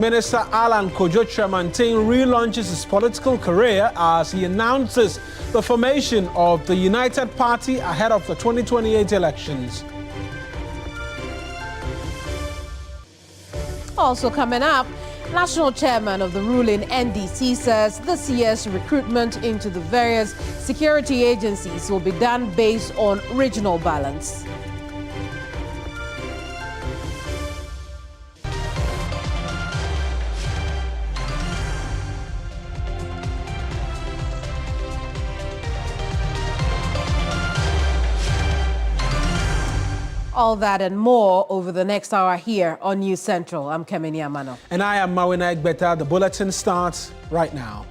Minister Alan Kyerematen relaunches his political career as he announces the formation of the United Party ahead of the 2028 elections. Also coming up, National Chairman of the ruling NDC says this year's recruitment into the various security agencies will be done based on regional balance. All that and more over the next hour here on News Central. I'm Kemini Amanor. And I am Mawuena Egbeta. The bulletin starts right now.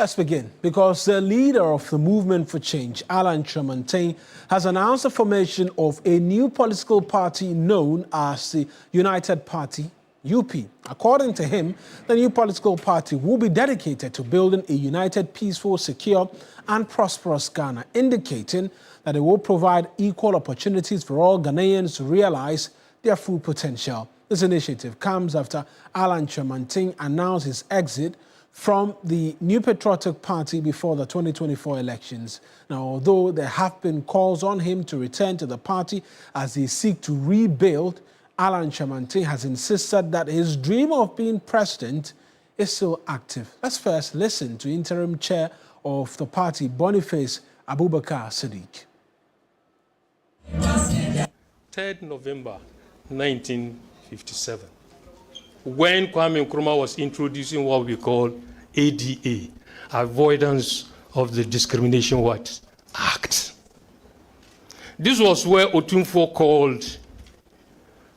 Let's begin, because the leader of the Movement for Change, Alan Kyerematen, has announced the formation of a new political party known as the United Party, UP. According to him, the new political party will be dedicated to building a united, peaceful, secure, and prosperous Ghana, indicating that it will provide equal opportunities for all Ghanaians to realize their full potential. This initiative comes after Alan Kyerematen announced his exit from the New Patriotic Party before the 2024 elections. Now, although there have been calls on him to return to the party as they seek to rebuild, Alan Kyerematen has insisted that his dream of being president is still active. Let's first listen to interim chair of the party, Boniface Abubakar Sadiq. 3rd November 1957, when Kwame Nkrumah was introducing what we call ADA, Avoidance of the Discrimination Act. This was where Otumfuo called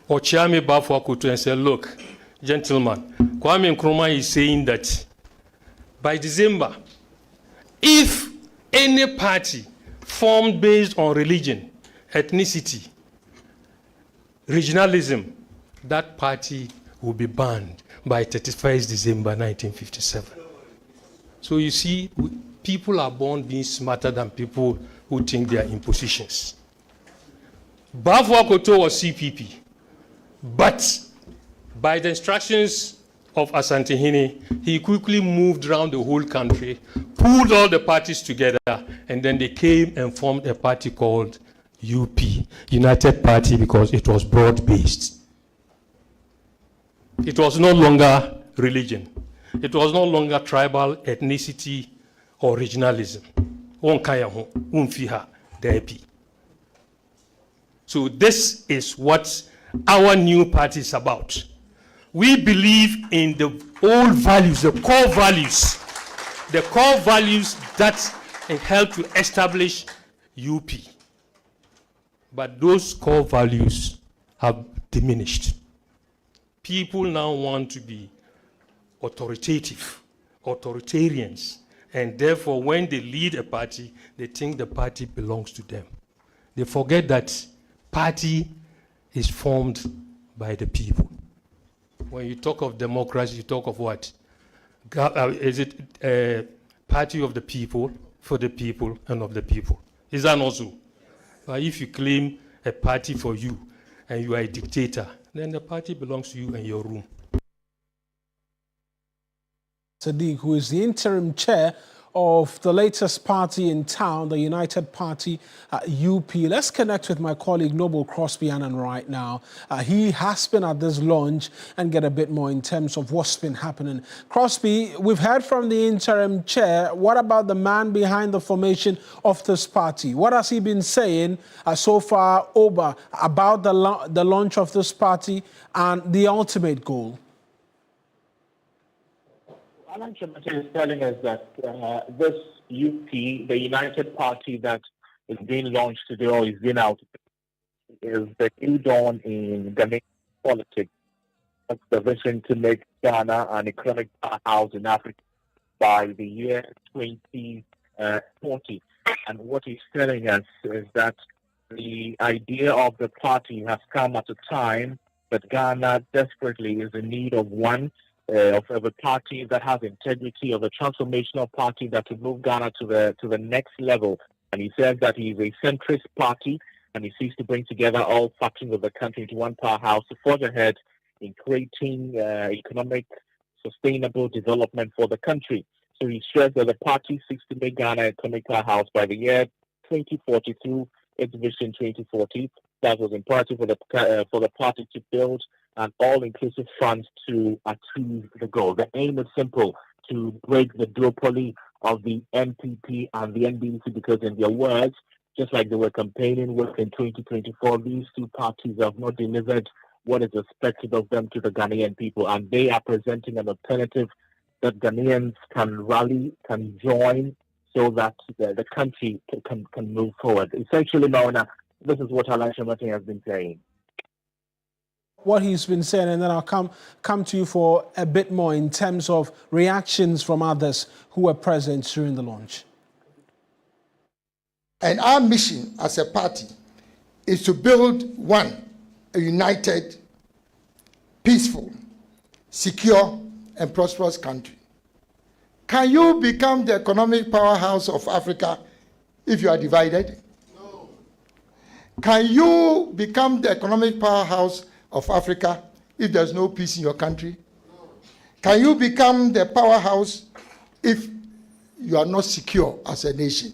Ochiame Bafwa and said, look, gentlemen, Kwame Nkrumah is saying that by December, if any party formed based on religion, ethnicity, regionalism, that party will be banned by 31st December 1957. So you see, people are born being smarter than people who think they are in positions. Bafwa Koto was CPP. But by the instructions of Asantehene, he quickly moved around the whole country, pulled all the parties together, and then they came and formed a party called UP, United Party, because it was broad-based. It was no longer religion. It was no longer tribal, ethnicity, or regionalism. So this is what our new party is about. We believe in the old values, the core values that help to establish UP. But those core values have diminished. People now want to be authoritarians, and therefore when they lead a party, they think the party belongs to them. They forget that party is formed by the people. When you talk of democracy, you talk of what? Is it a party of the people, for the people, and of the people? Is that not so? But if you claim a party for you and you are a dictator, then the party belongs to you and your room. Sadiq, who is the interim chair of the latest party in town, the United Party, UP. Let's connect with my colleague Noble Crosby Annan right now. He has been at this launch and get a bit more in terms of what's been happening. Crosby, we've heard from the interim chair. What about the man behind the formation of this party? What has he been saying so far, Oba, about the launch of this party and the ultimate goal? Alan Kyerematen is telling us that this UP, the United Party that is being launched today or is being out, is the new dawn in Ghanaian politics. That's the vision to make Ghana an economic powerhouse in Africa by the year 2040. And what he's telling us is that the idea of the party has come at a time that Ghana desperately is in need of one, of a party that has integrity, of a transformational party that will move Ghana to the next level. And he says that he is a centrist party, and he seeks to bring together all factions of the country into one powerhouse to forge ahead in creating economic, sustainable development for the country. So he stressed that the party seeks to make Ghana an economic powerhouse by the year 2040 through its vision 2040. That was imperative for the party to build an all-inclusive front to achieve the goal. The aim is simple: to break the duopoly of the NPP and the NDC, because in their words, just like they were campaigning with in 2024, these two parties have not delivered what is expected of them to the Ghanaian people, and they are presenting an alternative that Ghanaians can rally, can join, so that the country can move forward. Essentially, Mawuena, this is what Alan Kyerematen has been saying. What he's been saying, and then I'll come to you for a bit more in terms of reactions from others who were present during the launch. And our mission as a party is to build a united, peaceful, secure, and prosperous country. Can you become the economic powerhouse of Africa if you are divided? No. Can you become the economic powerhouse of Africa if there's no peace in your country? No. Can you become the powerhouse if you are not secure as a nation?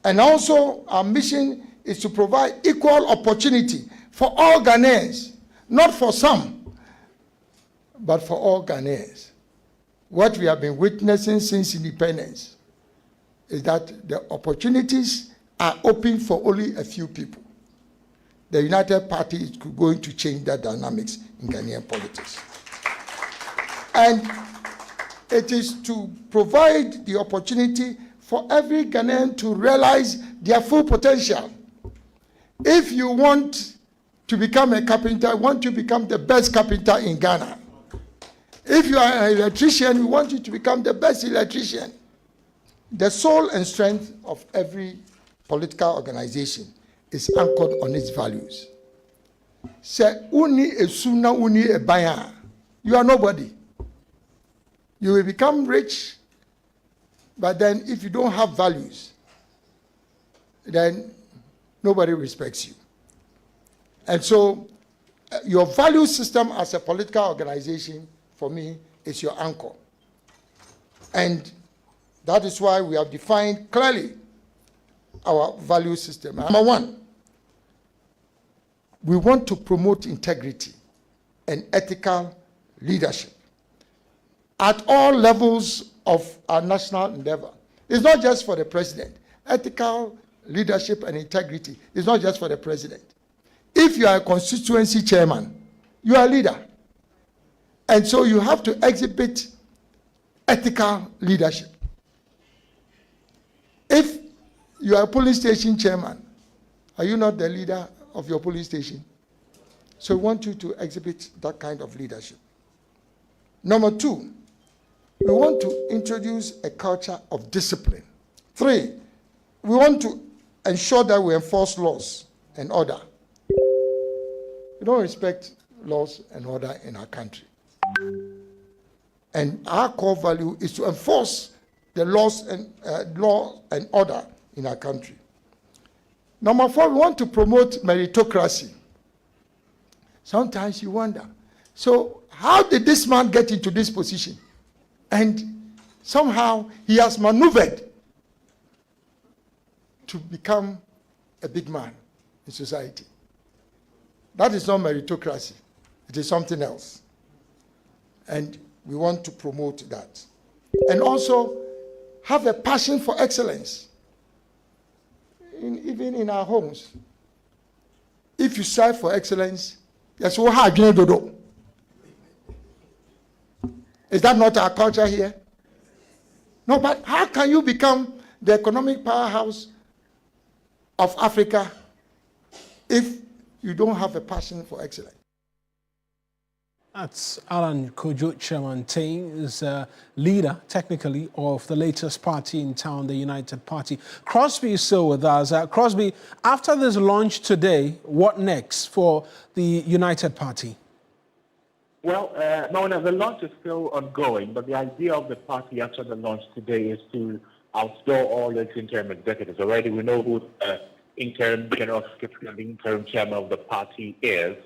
And also, our mission is to provide equal opportunity for all Ghanaians, not for some, but for all Ghanaians. What we have been witnessing since independence is that the opportunities are open for only a few people. The United Party is going to change that dynamics in Ghanaian politics. And it is to provide the opportunity for every Ghanaian to realize their full potential. If you want to become a carpenter, want to become the best carpenter in Ghana. If you are an electrician, we want you to become the best electrician. The soul and strength of every political organization is anchored on its values. Say, uni esuna uni ebaya. You are nobody. You will become rich, but then if you don't have values, then nobody respects you. And so your value system as a political organization, for me, is your anchor. And that is why we have defined clearly our value system. Number one, we want to promote integrity and ethical leadership at all levels of our national endeavor. It's not just for the president. Ethical leadership and integrity is not just for the president. If you are a constituency chairman, you are a leader. And so you have to exhibit ethical leadership. If you are a police station chairman, are you not the leader of your police station? So we want you to exhibit that kind of leadership. Number two, we want to introduce a culture of discipline. Three, we want to ensure that we enforce laws and order. We don't respect laws and order in our country. And our core value is to enforce the laws and law and order in our country. Number four, we want to promote meritocracy. Sometimes you wonder, so how did this man get into this position? And somehow he has maneuvered to become a big man in society. That is not meritocracy. It is something else. And we want to promote that. And also have a passion for excellence. Even in our homes. If you strive for excellence, yes, is that not our culture here? No, but how can you become the economic powerhouse of Africa if you don't have a passion for excellence? That's Alan Kyerematen, is a leader, technically, of the latest party in town, the United Party. Crosby is still with us. Crosby, after this launch today, what next for the United Party? Well, Mawuena, the launch is still ongoing, but the idea of the party after the launch today is to outdoor all its interim executives. Already we know who the interim general secretary and the interim chairman of the party is,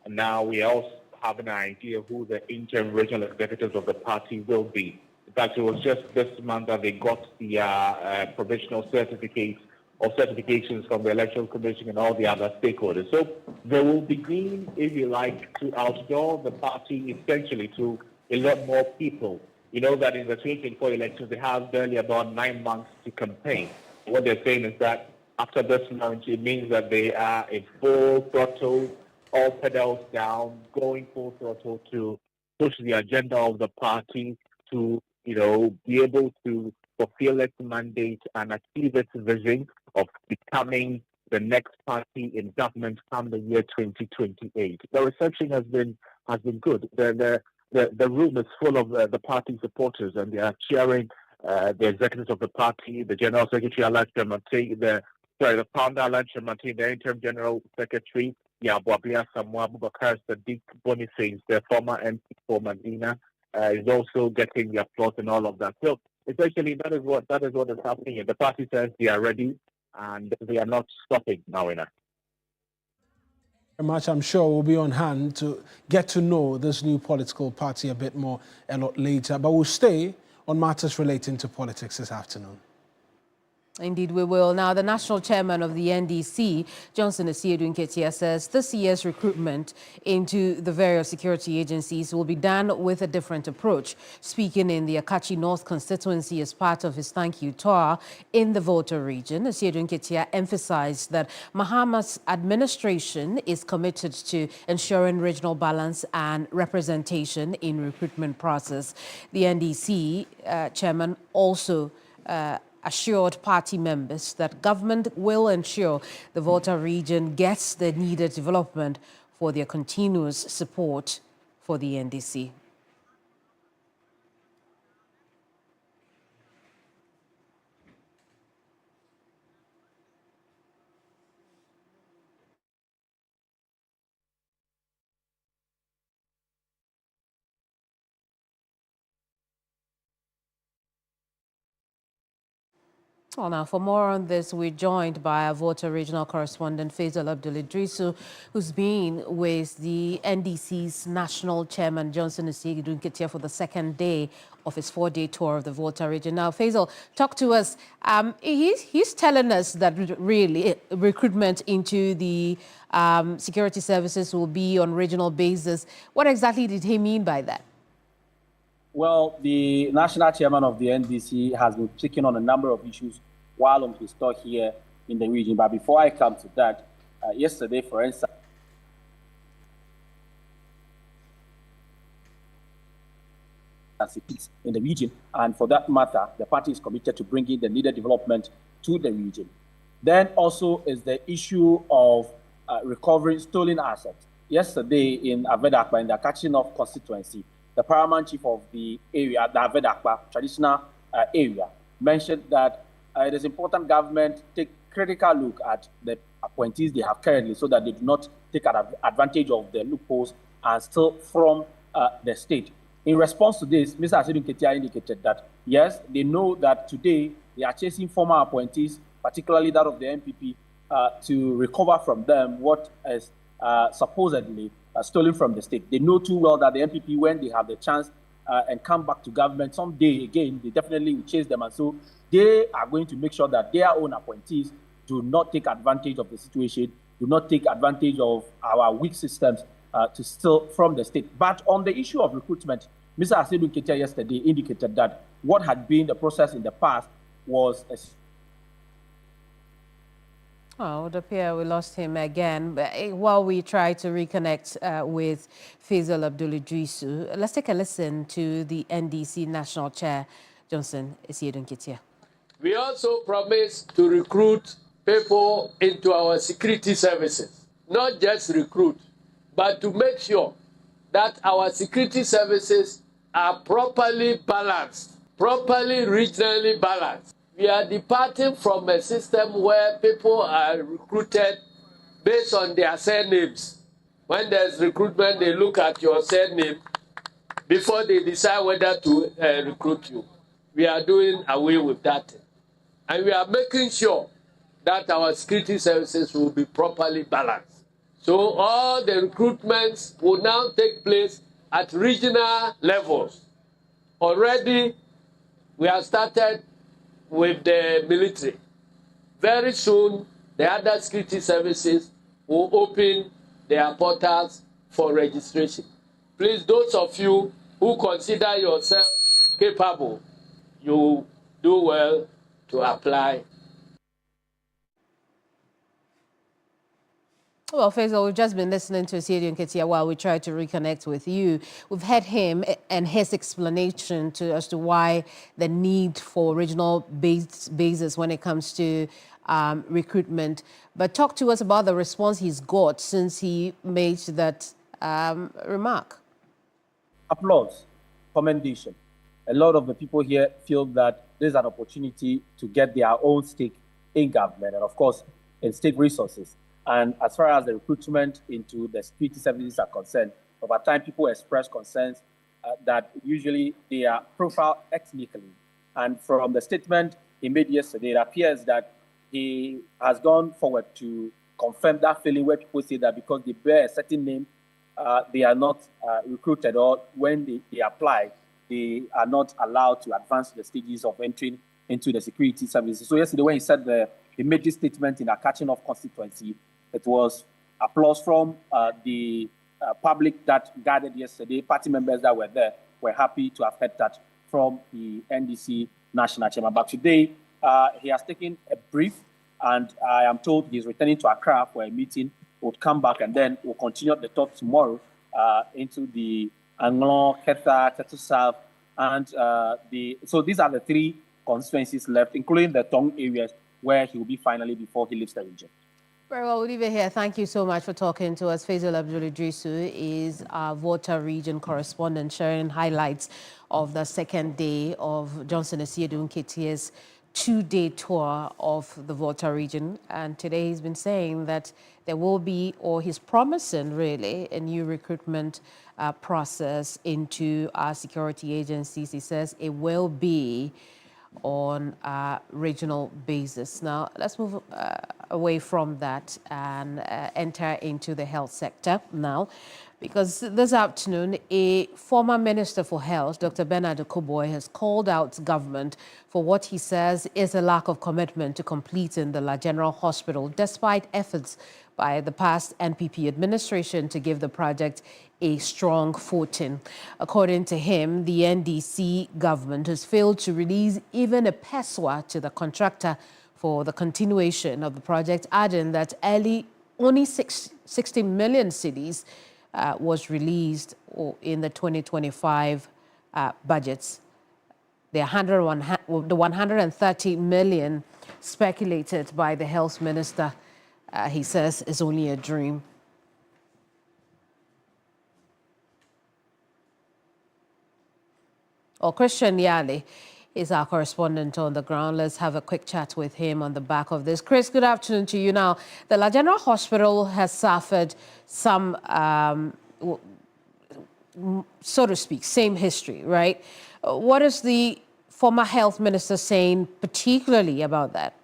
and now we also have an idea who the interim regional executives of the party will be. In fact, it was just this month that they got the provisional certificates or certifications from the Electoral Commission and all the other stakeholders. So they will begin, if you like, to outdoor the party essentially to a lot more people. You know that in the 2024 elections, they have barely about 9 months to campaign. What they're saying is that after this launch, it means that they are in full throttle, all pedals down, going full throttle to push the agenda of the party to, be able to fulfill its mandate and achieve its vision of becoming the next party in government come the year 2028. The reception has been good. The room is full of the party supporters, and they are cheering the executives of the party, the General Secretary, Alan Kyerematen, the founder, Alan Kyerematen, the interim General Secretary, Yabuabia Samoa Abubakar Sadiq Boniface, the former MP for Medina, is also getting the applause and all of that. So essentially, that is what is happening. The party says they are ready, and they are not stopping now. Very much, I'm sure we'll be on hand to get to know this new political party a bit more a lot later. But we'll stay on matters relating to politics this afternoon. Indeed, we will. Now, the national chairman of the NDC, Johnson Asiedu Nketia, says this year's recruitment into the various security agencies will be done with a different approach. Speaking in the Akachi North constituency as part of his thank you tour in the Volta region, Asiedu Nketia emphasized that Mahama's administration is committed to ensuring regional balance and representation in recruitment process. The NDC chairman also assured party members that government will ensure the Volta region gets the needed development for their continuous support for the NDC. Well, now, for more on this, we're joined by our Volta regional correspondent, Faisal Abdul-Idrisu, who's been with the NDC's national chairman, Johnson Asiedu Nketia, for the second day of his 4-day tour of the Volta region. Now, Faisal, talk to us. He's telling us that really recruitment into the security services will be on regional basis. What exactly did he mean by that? Well, the national chairman of the NDC has been speaking on a number of issues while on his tour here in the region. But before I come to that, yesterday, for instance, in the region, and for that matter, the party is committed to bringing the needed development to the region. Then also is the issue of recovering stolen assets. Yesterday in Avedakpa, in the Akachi North constituency, the paramount chief of the area, the Avedakpa traditional area, mentioned that it is important government take critical look at the appointees they have currently so that they do not take advantage of the loopholes and steal from the state. In response to this, Mr. Asiedu Nketia indicated that, yes, they know that today they are chasing former appointees, particularly that of the NPP, to recover from them what is supposedly stolen from the state. They know too well that the NPP, when they have the chance and come back to government someday again, they definitely will chase them. And so they are going to make sure that their own appointees do not take advantage of the situation, do not take advantage of our weak systems to steal from the state. But on the issue of recruitment, Mr. Asiedu Nketia yesterday indicated that what had been the process in the past was Oh, it would appear we lost him again. But while we try to reconnect with Faisal Abdul-Idrisu, let's take a listen to the NDC National Chair, Johnson Asiedu Nketia. We also promise to recruit people into our security services. Not just recruit, but to make sure that our security services are properly balanced, properly regionally balanced. We are departing from a system where people are recruited based on their surnames. When there's recruitment, they look at your surname before they decide whether to recruit you. We are doing away with that. And we are making sure that our security services will be properly balanced. So all the recruitments will now take place at regional levels. Already, we have started with the military. Very soon, the other security services will open their portals for registration. Please, those of you who consider yourself capable, you do well to apply. Well, Faisal, we've just been listening to Asiedun Ketia while we try to reconnect with you. We've heard him and his explanation as to why the need for regional bases when it comes to recruitment. But talk to us about the response he's got since he made that remark. Applause, commendation. A lot of the people here feel that there's an opportunity to get their own stake in government and, of course, in state resources. And as far as the recruitment into the security services are concerned, over time, people express concerns that usually they are profiled ethnically. And from the statement he made yesterday, it appears that he has gone forward to confirm that feeling where people say that because they bear a certain name, they are not recruited, or when they apply, they are not allowed to advance the stages of entering into the security services. So yesterday when he said he made this statement in a catching off constituency, it was applause from the public that gathered yesterday. Party members that were there were happy to have heard that from the NDC national chairman. But today, he has taken a brief, and I am told he's returning to Accra for a meeting. We'll come back, and then we'll continue the talk tomorrow into the Anglon, Ketha, Tetu South, and so these are the three constituencies left, including the Tong areas where he will be finally before he leaves the region. Very well, we'll leave it here. Thank you so much for talking to us. Faisal Abdul-Idrisu is our Volta region correspondent, sharing highlights of the second day of Johnson Asiedun Nketiah's two-day tour of the Volta region. And today he's been saying that there will be, or he's promising really, a new recruitment process into our security agencies. He says it will be on a regional basis. Now, let's move away from that and enter into the health sector now, because this afternoon, a former Minister for Health, Dr. Bernard Okoboy, has called out government for what he says is a lack of commitment to completing the La General Hospital, despite efforts by the past NPP administration to give the project a strong footing. According to him, the NDC government has failed to release even a peswa to the contractor for the continuation of the project, adding that only 60 million cedis was released in the 2025 budgets. The 130 million speculated by the health minister, he says, is only a dream. Christian Yali is our correspondent on the ground. Let's have a quick chat with him on the back of this. Chris, good afternoon to you. Now, the La General Hospital has suffered some, so to speak, same history, right? What is the former health minister saying particularly about that?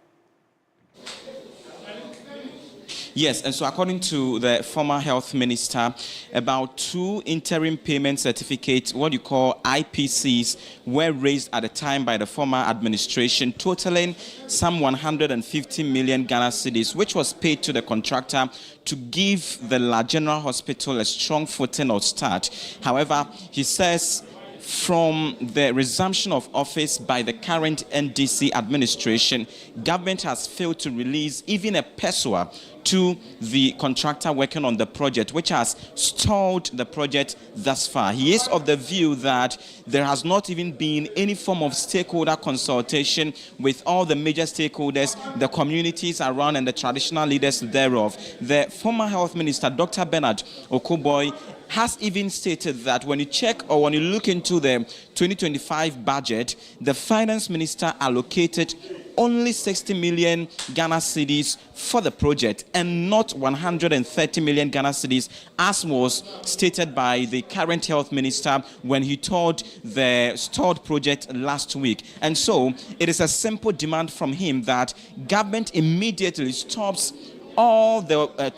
Yes, and so according to the former health minister, about 2 interim payment certificates, what you call IPCs, were raised at the time by the former administration, totaling some 150 million Ghana cedis, which was paid to the contractor to give the La General Hospital a strong footing or start. However, he says from the resumption of office by the current NDC administration, government has failed to release even a peswa to the contractor working on the project, which has stalled the project thus far. He is of the view that there has not even been any form of stakeholder consultation with all the major stakeholders, the communities around and the traditional leaders thereof. The former health minister, Dr. Bernard Okoboy, has even stated that when you check or when you look into the 2025 budget, the finance minister allocated only 60 million Ghana cedis for the project and not 130 million Ghana cedis, as was stated by the current health minister when he toured the stalled project last week. And so it is a simple demand from him that government immediately stops all the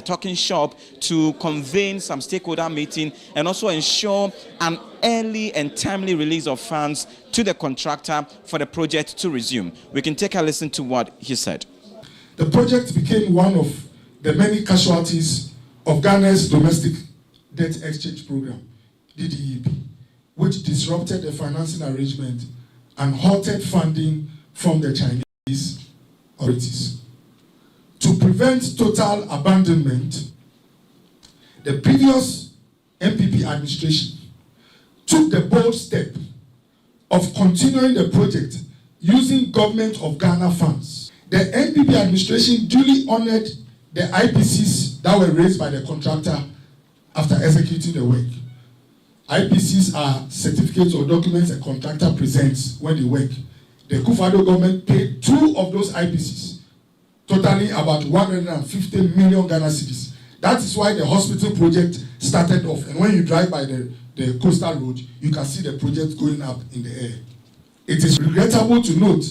talking shop to convene some stakeholder meeting and also ensure an early and timely release of funds to the contractor for the project to resume. We can take a listen to what he said. The project became one of the many casualties of Ghana's domestic debt exchange program, DDEP, which disrupted the financing arrangement and halted funding from the Chinese authorities. To prevent total abandonment, the previous MPP administration took the bold step of continuing the project using Government of Ghana funds. The MPP administration duly honored the IPCs that were raised by the contractor after executing the work. IPCs are certificates or documents a contractor presents when they work. The Kufuor government paid 2 of those IPCs, totaling about 150 million Ghana cedis. That is why the hospital project started off. And when you drive by the coastal road, you can see the project going up in the air. It is regrettable to note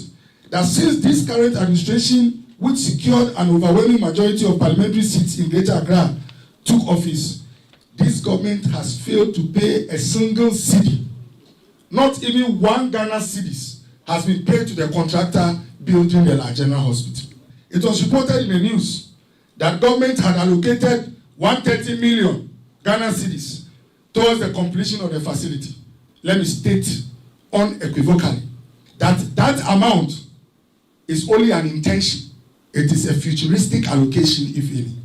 that since this current administration, which secured an overwhelming majority of parliamentary seats in Greater Accra, took office, this government has failed to pay a single cedi. Not even 1 Ghana cedis has been paid to the contractor building the La General Hospital. It was reported in the news that government had allocated 130 million Ghana cedis towards the completion of the facility. Let me state unequivocally that that amount is only an intention. It is a futuristic allocation, if any.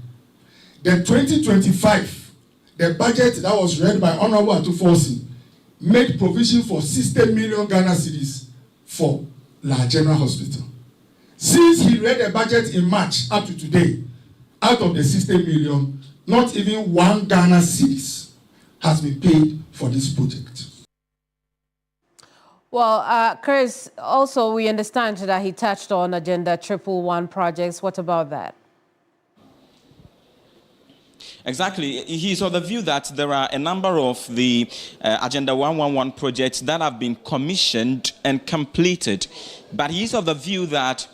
The 2025, the budget that was read by Honorable Atufosi made provision for 60 million Ghana cedis for La General Hospital. Since he read the budget in March up to today, out of the 60 million, not even 1 Ghana cedis has been paid for this project. Well, Chris, also we understand that he touched on Agenda 111 projects. What about that? Exactly. He's of the view that there are a number of the Agenda 111 projects that have been commissioned and completed. But he's of the view that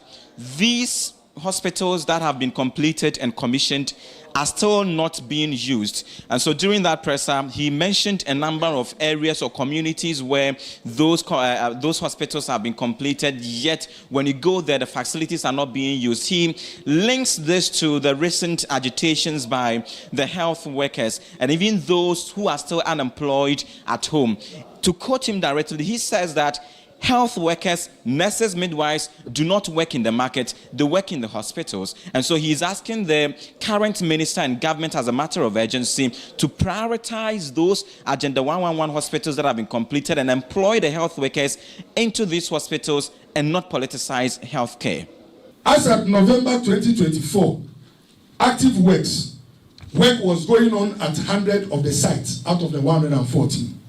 these hospitals that have been completed and commissioned are still not being used. And so during that presser, he mentioned a number of areas or communities where those hospitals have been completed, yet when you go there, the facilities are not being used. He links this to the recent agitations by the health workers and even those who are still unemployed at home. To quote him directly, he says that health workers, nurses, midwives do not work in the market, they work in the hospitals. And so he's asking the current minister and government as a matter of urgency to prioritize those Agenda 111 hospitals that have been completed and employ the health workers into these hospitals and not politicize healthcare. As of November 2024, active work was going on at 100 of the sites out of the 114.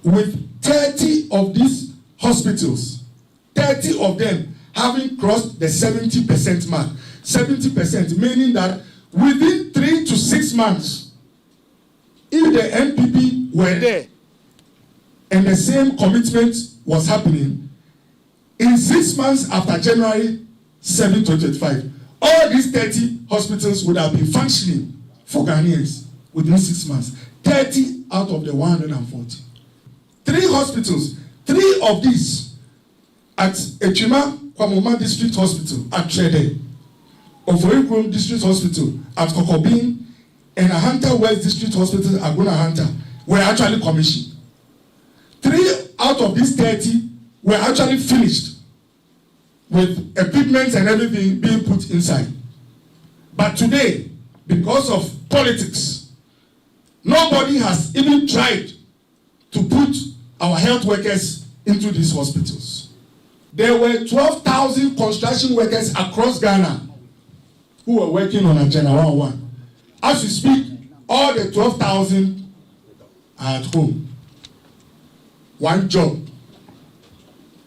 With 30 of these hospitals, 30 of them having crossed the 70% mark. 70% meaning that within 3 to 6 months, if the NPP were there and the same commitment was happening, in 6 months after January 7, 2025, all these 30 hospitals would have been functioning for Ghanaians within 6 months. 30 out of the 140. 3 hospitals. 3 of these at Kyerematen District Hospital at Trede, Obuasi District Hospital at Kokobin, and Ahanta West District Hospital at Gunahanta were actually commissioned. 3 out of these 30 were actually finished with equipment and everything being put inside. But today, because of politics, nobody has even tried to put our health workers into these hospitals. There were 12,000 construction workers across Ghana who were working on Agenda 111. As we speak, all the 12,000 are at home. 1 job,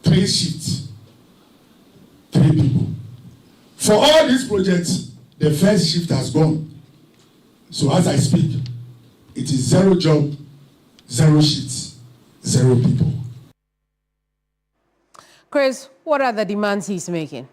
3 shifts. For all these projects, the first shift has gone. So as I speak, it is 0 job, 0 sheets, 0 people. Chris, what are the demands he's making?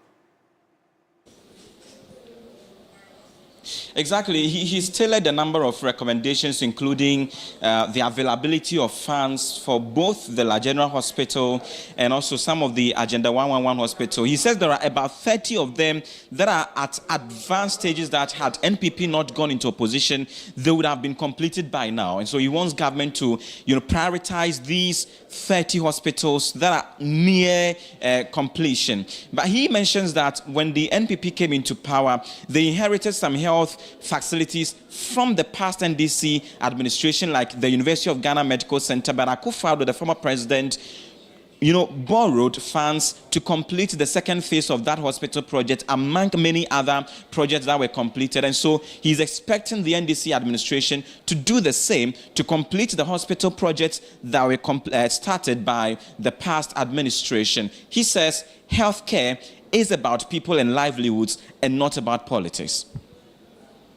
Exactly. He's tailored a number of recommendations, including the availability of funds for both the La General Hospital and also some of the Agenda 111 hospital. He says there are about 30 of them that are at advanced stages that had NPP not gone into opposition, they would have been completed by now. And so he wants government to, prioritize these 30 hospitals that are near completion. But he mentions that when the NPP came into power, they inherited some health facilities from the past NDC administration, like the University of Ghana Medical Center. But Akufo-Addo, the former president, borrowed funds to complete the second phase of that hospital project, among many other projects that were completed. And so he's expecting the NDC administration to do the same, to complete the hospital projects that were started by the past administration. He says healthcare is about people and livelihoods and not about politics.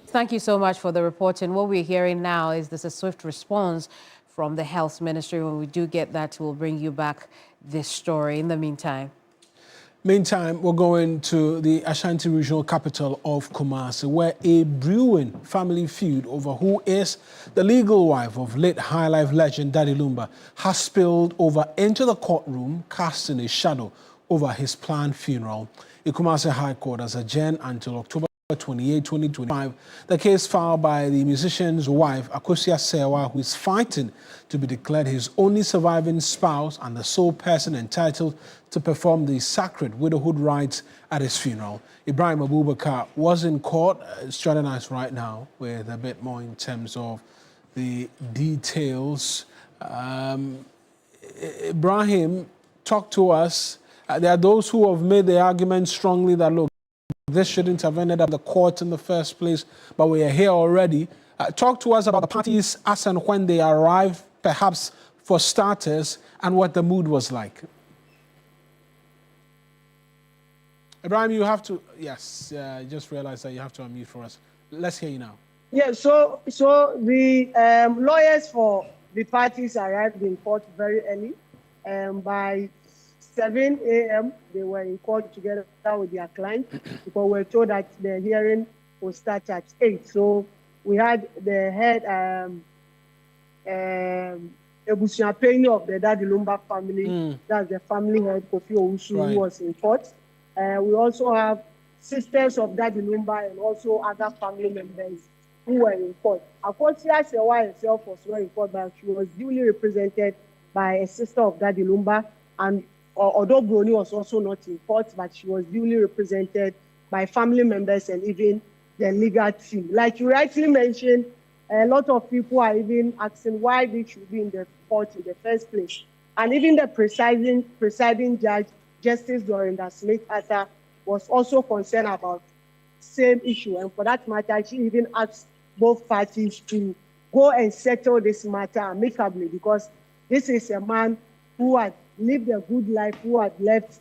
Thank you so much for the reporting. What we're hearing now is there's a swift response from the Health Ministry. When we do get that, we'll bring you back this story. In the meantime, we're going to the Ashanti regional capital of Kumasi, where a brewing family feud over who is the legal wife of late High Life legend Daddy Lumba has spilled over into the courtroom, casting a shadow over his planned funeral. The Kumasi High Court has adjourned until October 28, 2025, the case filed by the musician's wife, Akosua Sewa, who is fighting to be declared his only surviving spouse and the sole person entitled to perform the sacred widowhood rites at his funeral. Ibrahim Abubakar was in court, joining us right now with a bit more in terms of the details. Ibrahim, talk to us. There are those who have made the argument strongly that, look, this shouldn't have ended up the court in the first place, but we are here already. Talk to us about the parties as and when they arrived, perhaps for starters, and what the mood was like. Ibrahim, you have to, yes, I just realized that you have to unmute for us. Let's hear you now. Yeah, so the lawyers for the parties arrived in court very early. By 7 a.m., they were in court together with their client because we were told that the hearing will start at 8. So we had the head, Obuasi of the Daddy Lumba family, that's the family head, Kofi Owusu, who was in court. We also have sisters of Daddy Lumba and also other family members who were in court. Akosua Sewa herself was not in court, but she was duly represented by a sister of Daddy Lumba, and although Brony was also not in court, but she was duly represented by family members and even the legal team. Like you rightly mentioned, a lot of people are even asking why they should be in the court in the first place. And even the presiding judge, Justice Dorinda Smith-Arthur, was also concerned about the same issue. And for that matter, she even asked both parties to go and settle this matter amicably, because this is a man who had lived a good life, who had left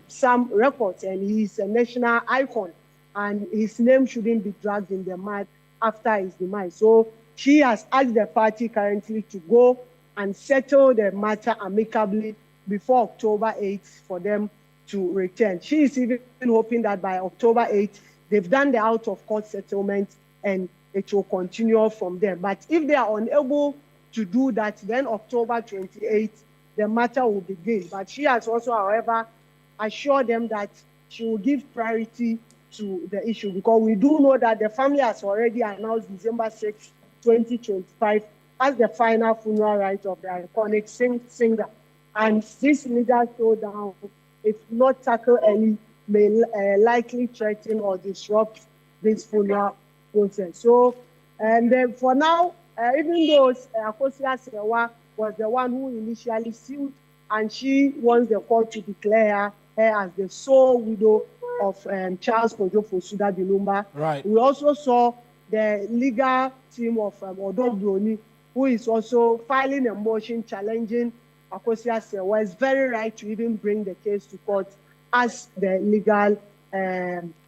some records, and he's a national icon, and his name shouldn't be dragged in the mud after his demise. So she has asked the party currently to go and settle the matter amicably before October 8th for them to return. She is even hoping that by October 8th, they've done the out-of-court settlement and it will continue from there. But if they are unable to do that, then October 28th, the matter will begin. But she has also, however, assured them that she will give priority to the issue, because we do know that the family has already announced December 6, 2025 as the final funeral rite of the iconic singer. And this legal showdown, if not tackled early, may likely threaten or disrupt this funeral process. So, and for now, even though Akosua Sewa was the one who initially sued, and she wants the court to declare her as the sole widow of Charles Kojo Daddy Lumba. Right. We also saw the legal team of Odo Brony, who is also filing a motion challenging Akosua Sewa's very right to even bring the case to court as the legal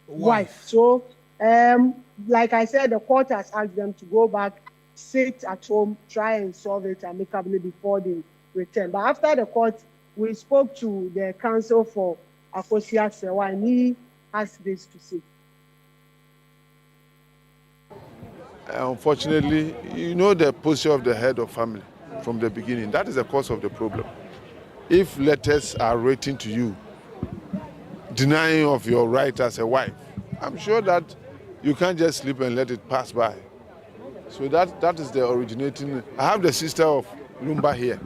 wife. So, like I said, the court has asked them to go back, sit at home, try and solve it amicably before they return. But after the court, we spoke to the counsel for Akosua Sewa, and he has this to say. Unfortunately, you know the posture of the head of family from the beginning. That is the cause of the problem. If letters are written to you, denying of your right as a wife, I'm sure that you can't just sleep and let it pass by. So that is the originating. I have the sister of Lumba here,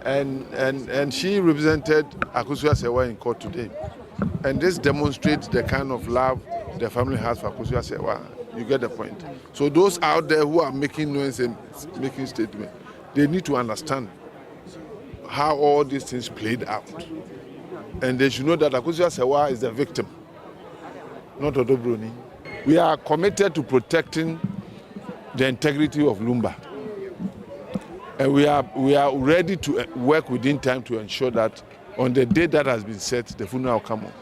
and she represented Akosua Sewa in court today. And this demonstrates the kind of love the family has for Akosua Sewa. You get the point. So those out there who are making noise and making statements, they need to understand how all these things played out. And they should know that Akosua Sewa is the victim, not Odobroni. We are committed to protecting the integrity of Lumba. And we are ready to work within time to ensure that on the day that has been set, the funeral will come on.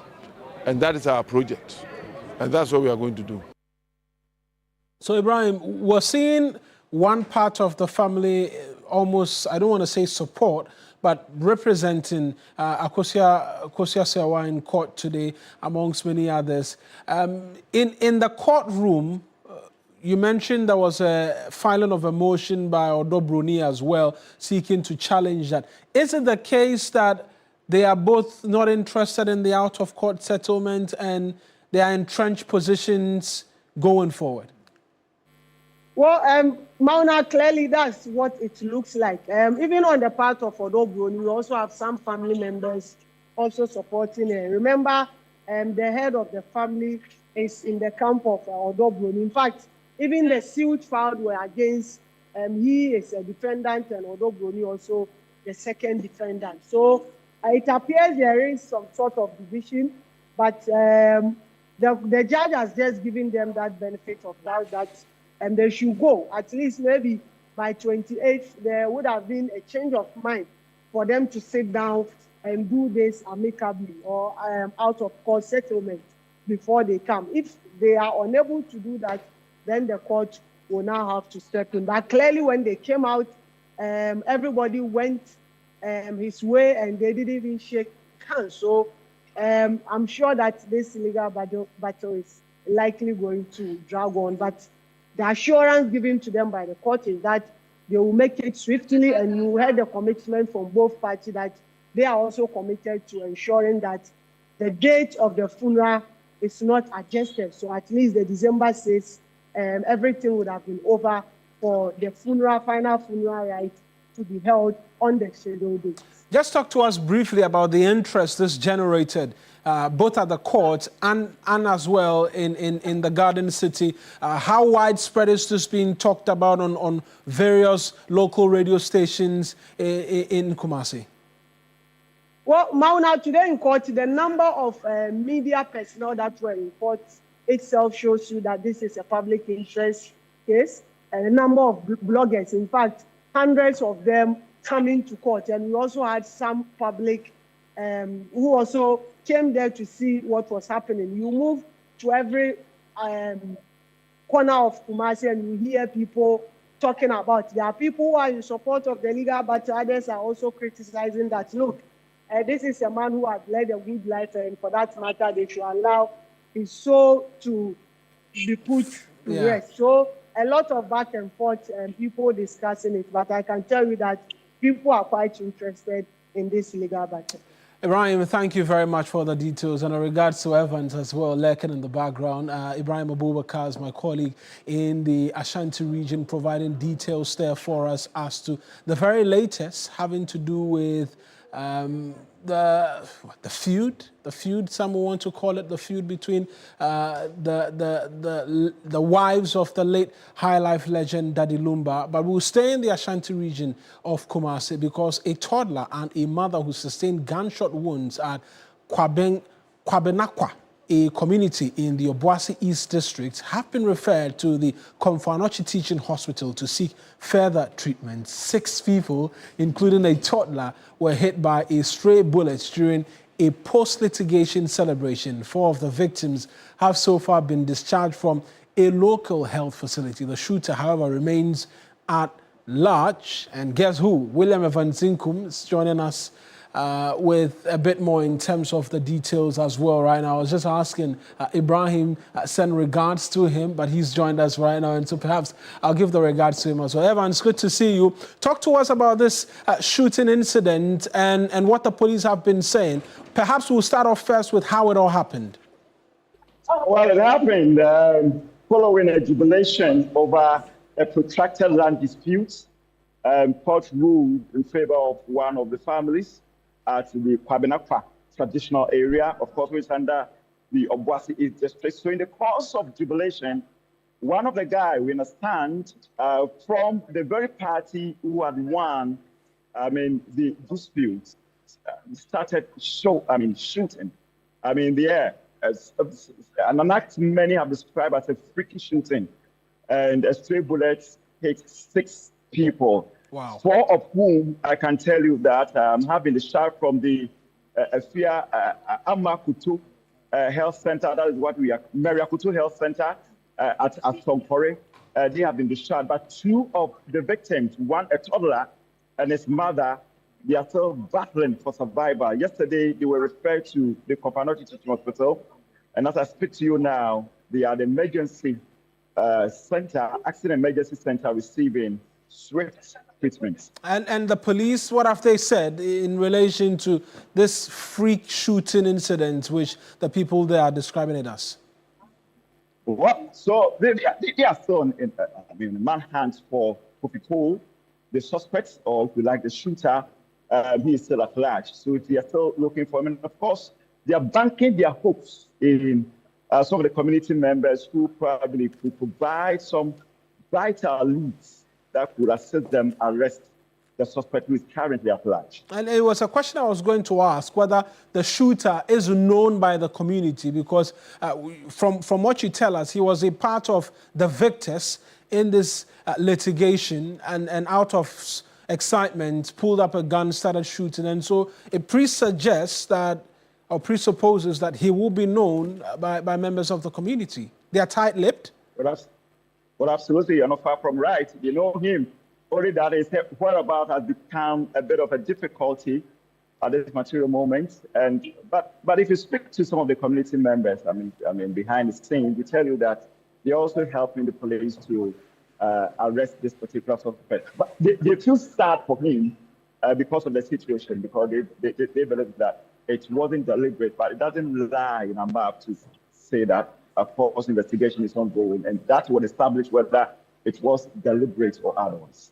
And that is our project. And that's what we are going to do. So, Ibrahim, we're seeing one part of the family almost, I don't want to say support, but representing Akosua Sewa in court today, amongst many others. In the courtroom, you mentioned there was a filing of a motion by Odobroni as well, seeking to challenge that. Is it the case that they are both not interested in the out-of-court settlement and they are entrenched positions going forward? Well, Mawuena, clearly that's what it looks like. Even on the part of Odobroni, we also have some family members also supporting her. Remember, the head of the family is in the camp of Odobroni. In fact, even the suit filed were against, he is a defendant and Odobroni also the second defendant. So it appears there is some sort of division, but the judge has just given them that benefit of doubt that they should go. At least maybe by 28th, there would have been a change of mind for them to sit down and do this amicably or out-of-court settlement before they come. If they are unable to do that, then the court will now have to step in. But clearly when they came out, everybody went his way and they didn't even shake hands. So I'm sure that this legal battle is likely going to drag on. But the assurance given to them by the court is that they will make it swiftly, and you heard the commitment from both parties that they are also committed to ensuring that the date of the funeral is not adjusted. So at least the December 6th, everything would have been over for the funeral, final funeral right to be held on the scheduled date. Just talk to us briefly about the interest this generated, both at the court and as well in the Garden City. How widespread is this being talked about on various local radio stations in Kumasi? Well, Mawuena, today in court, the number of media personnel that were in court itself shows you that this is a public interest case, and a number of bloggers, in fact, hundreds of them coming to court. And we also had some public who also came there to see what was happening. You move to every corner of Kumasi and you hear people talking about. There are people who are in support of the legal, but others are also criticizing that, look, this is a man who has led a good life, and for that matter, they should allow his soul to be put to rest. So a lot of back and forth and people discussing it, but I can tell you that people are quite interested in this legal battle. Ibrahim, thank you very much for the details. And in regards to Evans as well, lurking in the background, Ibrahim Abubakar is my colleague in the Ashanti region, providing details there for us as to the very latest having to do with the feud, some want to call it the feud between the wives of the late high life legend Daddy Lumba. But we'll stay in the Ashanti region of Kumasi because a toddler and a mother who sustained gunshot wounds at Kwabenakwa, a community in the Obuasi East District, have been referred to the Komfanochi Teaching Hospital to seek further treatment. 6 people, including a toddler, were hit by a stray bullet during a post-litigation celebration. 4 of the victims have so far been discharged from a local health facility. The shooter, however, remains at large. And guess who? William Evansinkum is joining us with a bit more in terms of the details as well right now. I was just asking Ibrahim, send regards to him, but he's joined us right now, and so perhaps I'll give the regards to him as well. Evan, it's good to see you. Talk to us about this shooting incident and what the police have been saying. Perhaps we'll start off first with how it all happened. Well, it happened following a jubilation over a protracted land dispute. Court ruled in favor of one of the families at the Kwabenakwa traditional area, of course, which is under the Obuasi district. So in the course of jubilation, one of the guys, we understand, from the very party who had won, the dispute, started shooting, in the air. An act many have described as a freaky shooting. And a stray bullet hit 6 people. Wow. 4 of whom I can tell you that have been discharged from the Amakutu Health Center. That is what we are, Mariakutu Health Center at Sonkore. They have been discharged. But 2 of the victims, one a toddler and his mother, they are still battling for survival. Yesterday, they were referred to the Kopanoti Teaching Hospital. And as I speak to you now, they are the emergency accident emergency center receiving swift treatment. And the police, what have they said in relation to this freak shooting incident, which the people there are describing it as? Well, so they are still in manhunt for people. The suspects, or if you like, the shooter, he is still at large. So they are still looking for him. And of course, they are banking their hopes in some of the community members who probably could provide some vital leads that could assist them arrest the suspect who is currently at large. And it was a question I was going to ask, whether the shooter is known by the community, because from what you tell us, he was a part of the victors in this litigation, and out of excitement, pulled up a gun, started shooting. And so it presupposes that he will be known by members of the community. They are tight-lipped? Well, absolutely. You're not far from right. You know him. Only that his whereabouts has become a bit of a difficulty at this material moment. But if you speak to some of the community members, behind the scenes, we tell you that they're also helping the police to arrest this particular suspect. But they feel sad for him because of the situation, because they believe that it wasn't deliberate, but it doesn't lie in our map to say that a false investigation is ongoing, and that would establish whether it was deliberate or otherwise.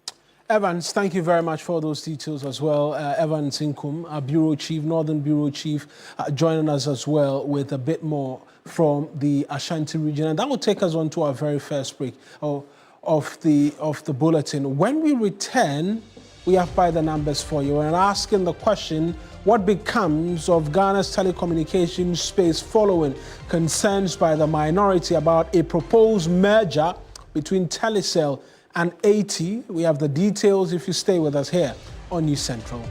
Evans, thank you very much for those details as well. Evan Sinkum, our Bureau Chief, Northern Bureau Chief, joining us as well with a bit more from the Ashanti region. And that will take us on to our very first break of the bulletin. When we return, we have by the numbers for you and asking the question, what becomes of Ghana's telecommunications space following concerns by the minority about a proposed merger between Telecel and AT? We have the details if you stay with us here on News Central.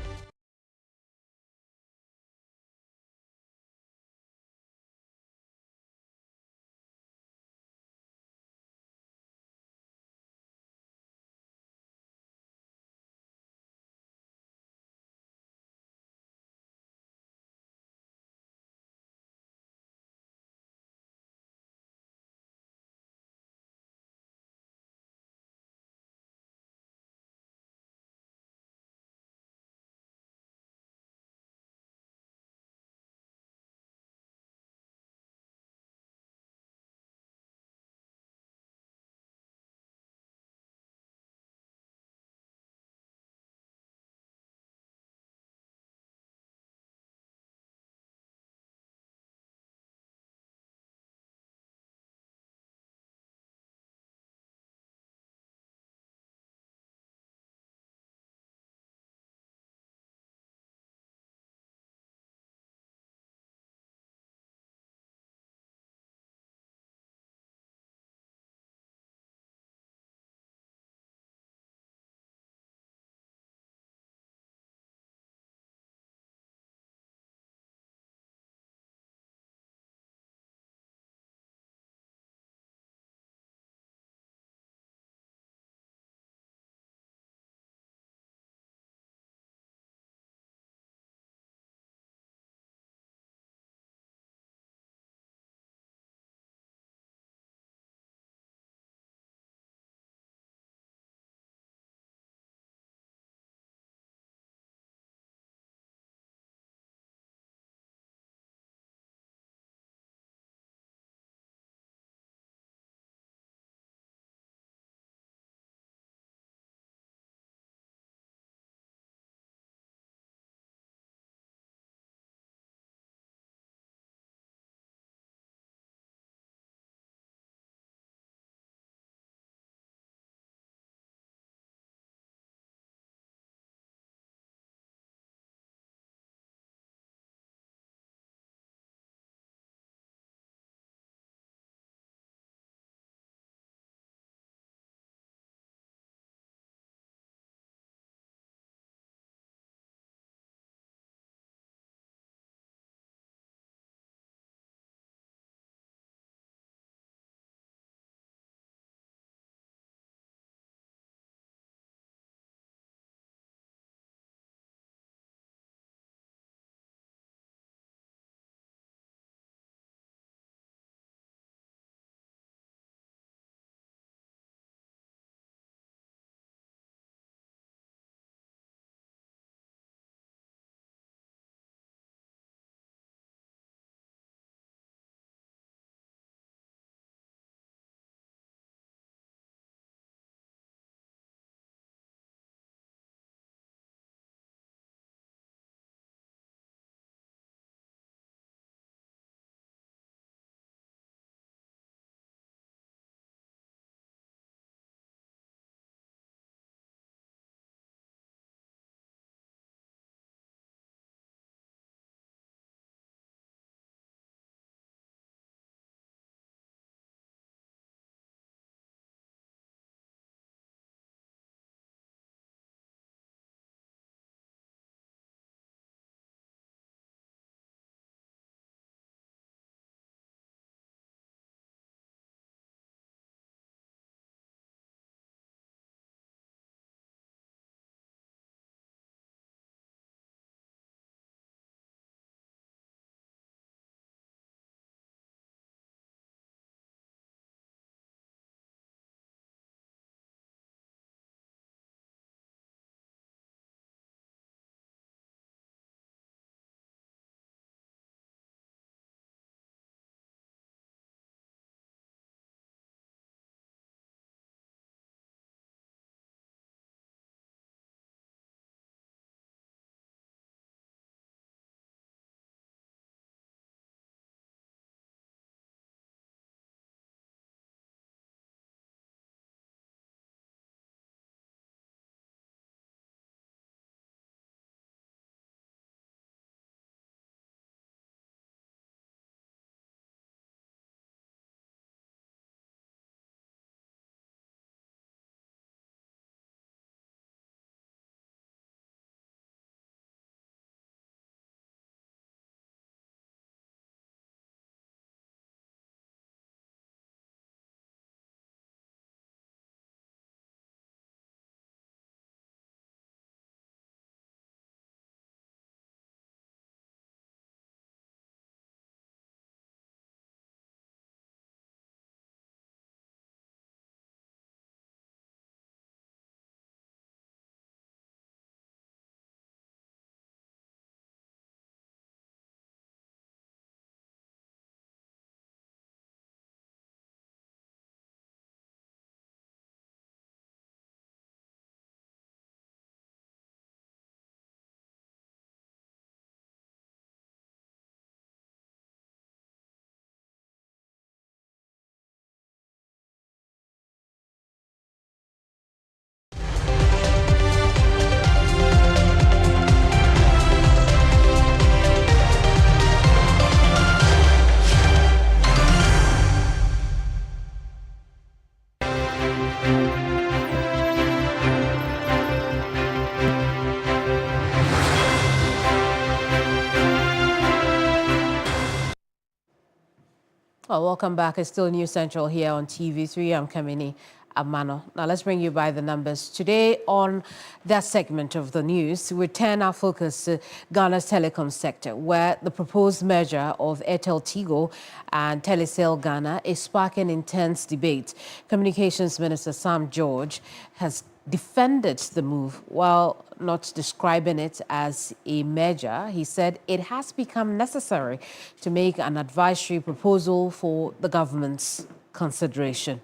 Well, welcome back. It's still News Central here on TV3. I'm Kemini Amanor. Now, let's bring you by the numbers. Today, on that segment of the news, we turn our focus to Ghana's telecom sector, where the proposed merger of Airtel Tigo and Telecom Ghana is sparking intense debate. Communications Minister Sam George has defended the move while not describing it as a merger. He said it has become necessary to make an advisory proposal for the government's consideration.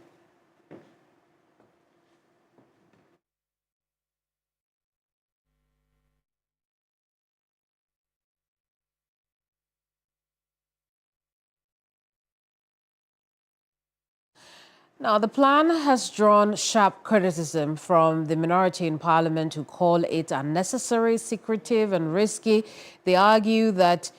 Now, the plan has drawn sharp criticism from the minority in parliament who call it unnecessary, secretive and risky. They argue that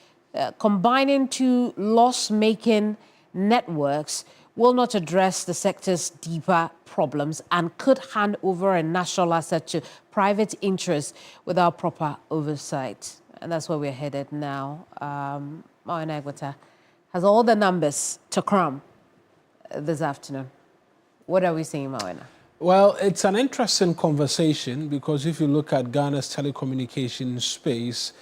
combining two loss-making networks will not address the sector's deeper problems and could hand over a national asset to private interests without proper oversight. And that's where we're headed now. Mawuena Egbeta has all the numbers to cram this afternoon. What are we seeing, Mawuena? Well, it's an interesting conversation because if you look at Ghana's telecommunications space,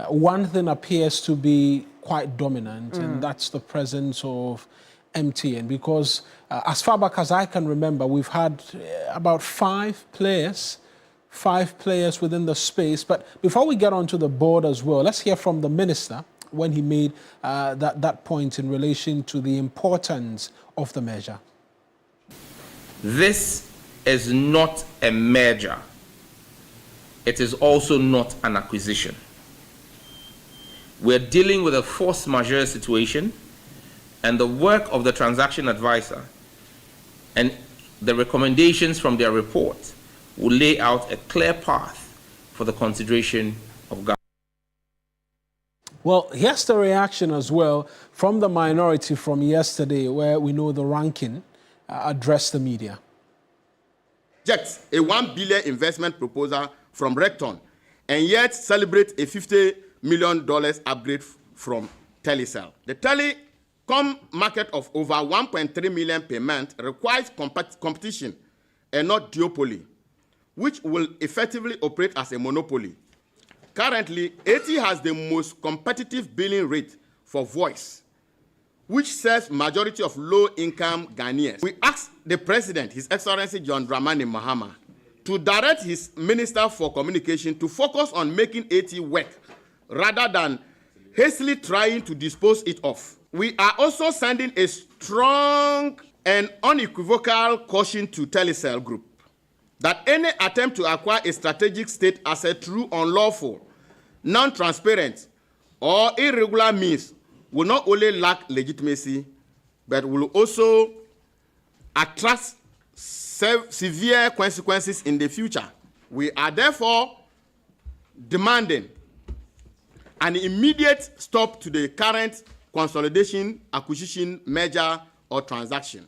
one thing appears to be quite dominant, and that's the presence of MTN. Because as far back as I can remember, we've had about five players within the space. But before we get onto the board as well, let's hear from the minister when he made that point in relation to the importance of the measure. This is not a merger. It is also not an acquisition. We're dealing with a force majeure situation, and the work of the transaction advisor and the recommendations from their report will lay out a clear path for the consideration of Ghana. Well, here's the reaction as well from the minority from yesterday, where we know the ranking address the media. Reject a $1 billion investment proposal from Recton and yet celebrate a $50 million upgrade from Telecom. The telecom market of over 1.3 million per month requires competition and not duopoly, which will effectively operate as a monopoly. Currently, AT has the most competitive billing rate for voice, which serves majority of low-income Ghanaians. We asked the President, His Excellency John Dramani Mahama, to direct his Minister for Communication to focus on making AT work rather than hastily trying to dispose it off. We are also sending a strong and unequivocal caution to Telecom Group that any attempt to acquire a strategic state asset through unlawful, non-transparent, or irregular means will not only lack legitimacy, but will also attract severe consequences in the future. We are therefore demanding an immediate stop to the current consolidation, acquisition, merger, or transaction.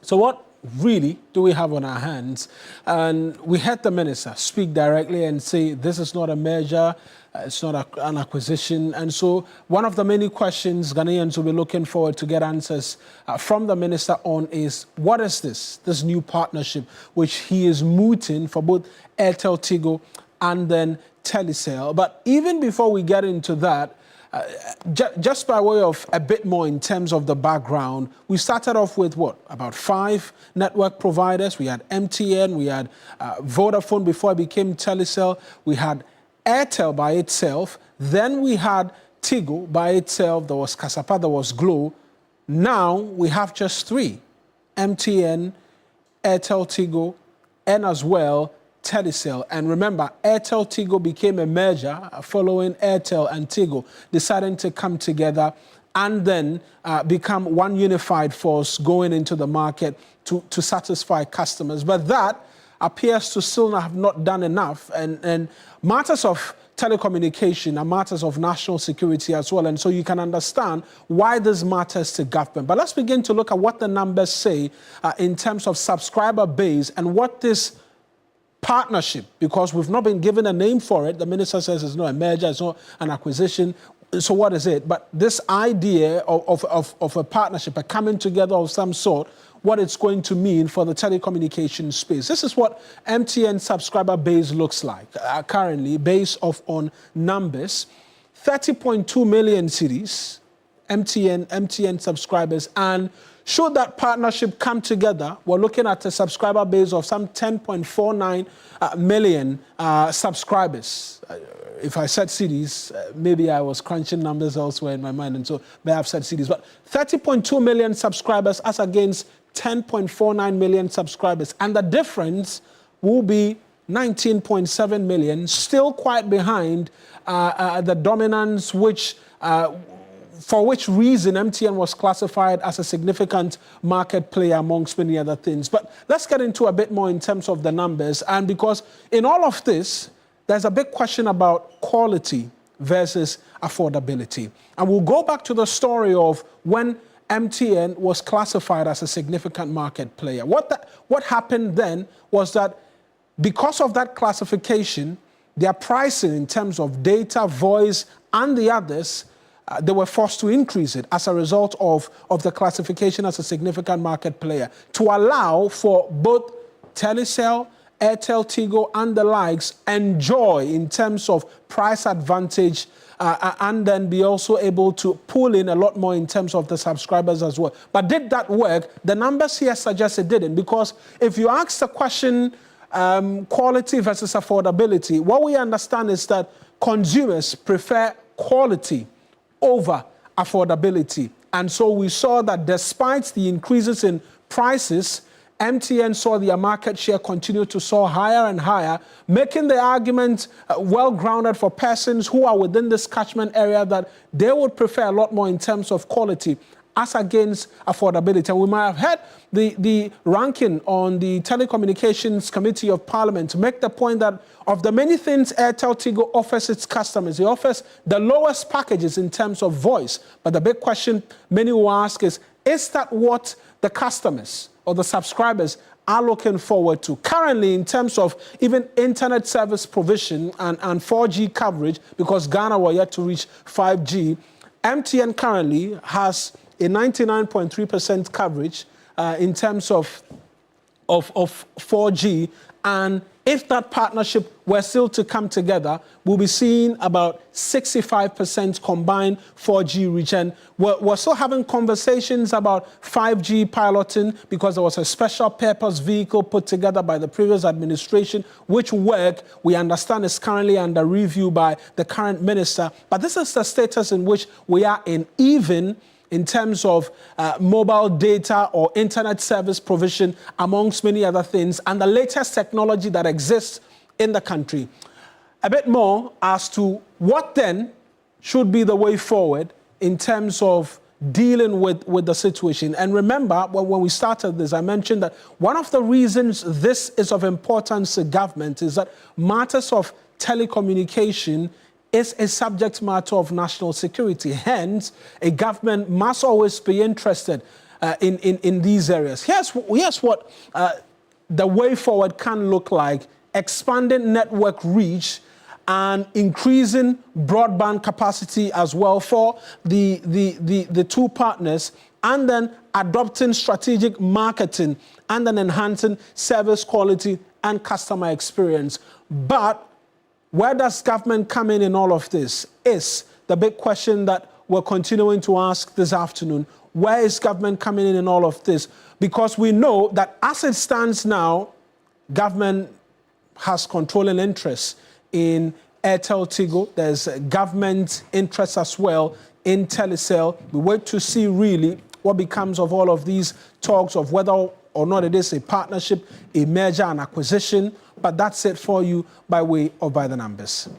So what really do we have on our hands? And we had the minister speak directly and say this is not a merger, it's not an acquisition. And so one of the many questions Ghanaians will be looking forward to get answers from the minister on is, what is this new partnership which he is mooting for both Airtel Tigo and then Telecom? But even before we get into that, just by way of a bit more in terms of the background, we started off with what? About 5 network providers. We had MTN, we had Vodafone before it became Telecom, we had Airtel by itself, then we had Tigo by itself, there was Kasapa, there was Glo. Now we have just 3, MTN, Airtel Tigo, and as well Telecom. And remember, Airtel Tigo became a merger following Airtel and Tigo deciding to come together and then become one unified force going into the market to satisfy customers. But that appears to still have not done enough. And matters of telecommunication are matters of national security as well. And so you can understand why this matters to government. But let's begin to look at what the numbers say in terms of subscriber base and what this partnership, because we've not been given a name for it. The minister says it's not a merger, it's not an acquisition. so what is it? But this idea of a partnership, a coming together of some sort, what it's going to mean for the telecommunications space. This is what MTN subscriber base looks like currently, based on numbers. 30.2 million cities, MTN subscribers, and should that partnership come together, we're looking at a subscriber base of some 10.49 million subscribers. If I said cities, maybe I was crunching numbers elsewhere in my mind, and so may have said cities. But 30.2 million subscribers as against 10.49 million subscribers. And the difference will be 19.7 million, still quite behind the dominance for which reason MTN was classified as a significant market player amongst many other things. But let's get into a bit more in terms of the numbers. And because in all of this, there's a big question about quality versus affordability. And we'll go back to the story of when MTN was classified as a significant market player. What happened then was that because of that classification, their pricing in terms of data, voice, and the others, they were forced to increase it as a result of the classification as a significant market player to allow for both Telecel, Airtel, Tigo, and the likes enjoy in terms of price advantage and then be also able to pull in a lot more in terms of the subscribers as well. But did that work? The numbers here suggest it didn't, because if you ask the question, quality versus affordability, what we understand is that consumers prefer quality over affordability. And so we saw that despite the increases in prices, MTN saw their market share continue to soar higher and higher, making the argument well-grounded for persons who are within this catchment area that they would prefer a lot more in terms of quality as against affordability. And we might have had the ranking on the Telecommunications Committee of Parliament to make the point that of the many things Airtel Tigo offers its customers, it offers the lowest packages in terms of voice. But the big question many will ask is that what the customers or the subscribers are looking forward to? Currently, in terms of even internet service provision and 4G coverage, because Ghana were yet to reach 5G, MTN currently has a 99.3% coverage in terms of 4G. And if that partnership were still to come together, we'll be seeing about 65% combined 4G reach. And we're still having conversations about 5G piloting because there was a special purpose vehicle put together by the previous administration, which work we understand is currently under review by the current minister. But this is the status in which we are in, even in terms of mobile data or internet service provision, amongst many other things, and the latest technology that exists in the country. A bit more as to what then should be the way forward in terms of dealing with the situation. And remember, when we started this, I mentioned that one of the reasons this is of importance to government is that matters of telecommunication is a subject matter of national security. Hence, a government must always be interested in these areas. Here's what the way forward can look like: expanding network reach and increasing broadband capacity as well for the two partners, and then adopting strategic marketing and then enhancing service quality and customer experience. But where does government come in all of this is the big question that we're continuing to ask this afternoon. Where is government coming in all of this? Because we know that as it stands now, government has controlling interests in Airtel Tigo. There's government interests as well in Telecel. We wait to see really what becomes of all of these talks of whether or not it is a partnership, a merger, an acquisition. But that's it for you by way of By the Numbers.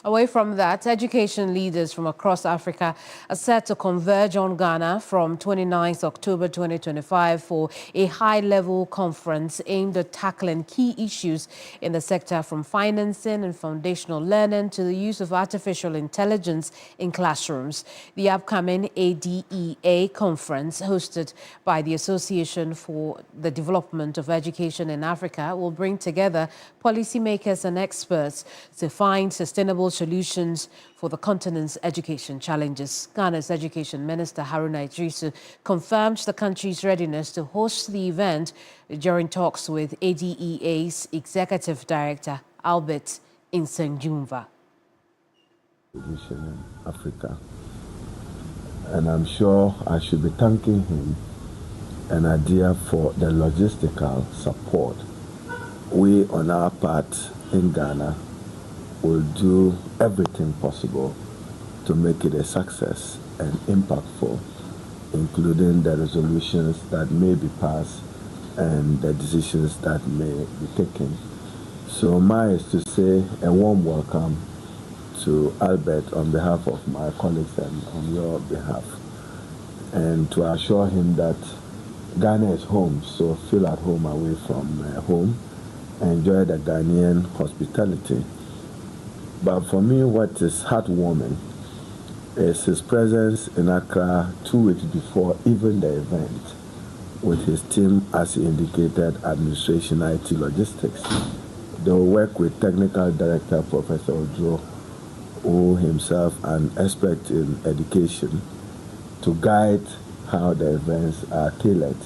Away Away from that, education leaders from across Africa are set to converge on Ghana from 29th October 2025 for a high-level conference aimed at tackling key issues in the sector, from financing and foundational learning to the use of artificial intelligence in classrooms. The upcoming ADEA conference, hosted by the Association for the Development of Education in Africa, will bring together policymakers and experts to find sustainable solutions for the continent's education challenges. Ghana's Education Minister Haruna Idrisu confirmed the country's readiness to host the event during talks with ADEA's Executive Director, Albert Insenjumva. In Africa, and I'm sure I should be thanking him and Adia for the logistical support. We, on our part in Ghana, will do everything possible to make it a success and impactful, including the resolutions that may be passed and the decisions that may be taken. So mine is to say a warm welcome to Albert on behalf of my colleagues and on your behalf, and to assure him that Ghana is home, so feel at home away from home. Enjoy the Ghanaian hospitality. But for me, what is heartwarming is his presence in Accra 2 weeks before even the event, with his team, as he indicated, administration, IT, logistics. They will work with Technical Director Professor Ojo, who himself an expert in education, to guide how the events are tailored.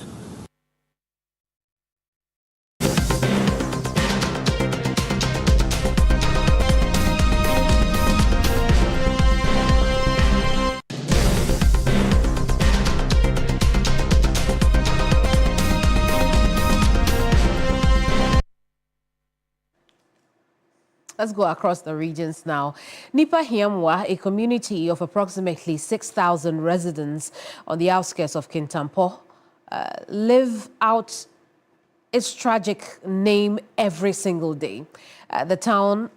Let's go across the regions now. Nipa Hiamwa, a community of approximately 6,000 residents on the outskirts of Kintampo, live out its tragic name every single day. The town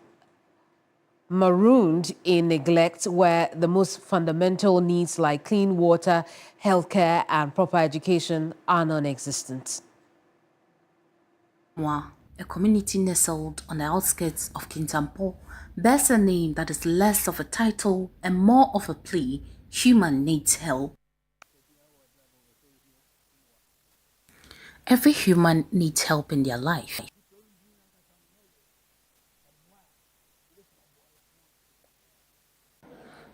marooned in neglect, where the most fundamental needs like clean water, healthcare, and proper education are non-existent. A community nestled on the outskirts of Kintampo, bears a name that is less of a title and more of a plea: human needs help. Every human needs help in their life.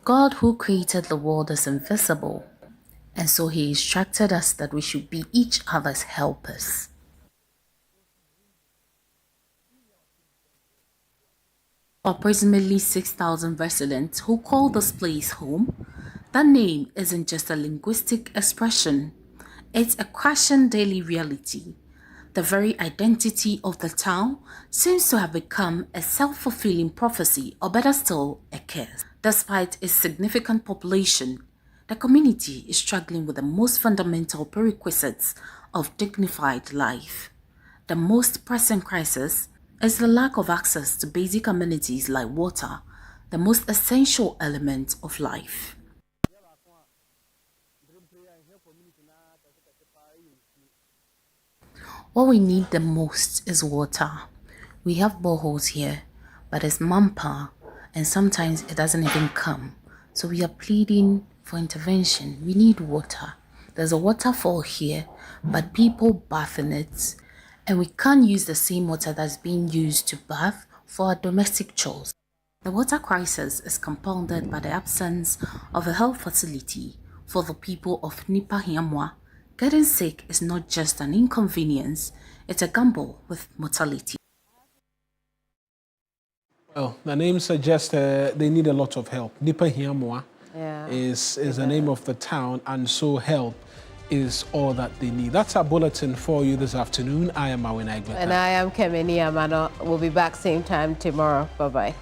God, who created the world, is invisible, and so he instructed us that we should be each other's helpers. Approximately 6,000 residents who call this place home. That name isn't just a linguistic expression, it's a crushing daily reality. The very identity of the town seems to have become a self-fulfilling prophecy, or better still, a curse. Despite its significant population, the community is struggling with the most fundamental prerequisites of dignified life. The most pressing crisis is the lack of access to basic amenities like water, the most essential element of life. What we need the most is water. We have boreholes here, but it's manpower, and sometimes it doesn't even come. So we are pleading for intervention. We need water. There's a waterfall here, but people bath in it, and we can't use the same water that's being used to bath for our domestic chores. The water crisis is compounded by the absence of a health facility for the people of Nipa Hiamwa. Getting sick is not just an inconvenience, it's a gamble with mortality. Well, the name suggests they need a lot of help. Nipa Hiamwa is the name of the town, and so help is all that they need. That's our bulletin for you this afternoon. I am Mawuena Egbeta. And I am Kemini Amanor. We'll be back same time tomorrow. Bye-bye.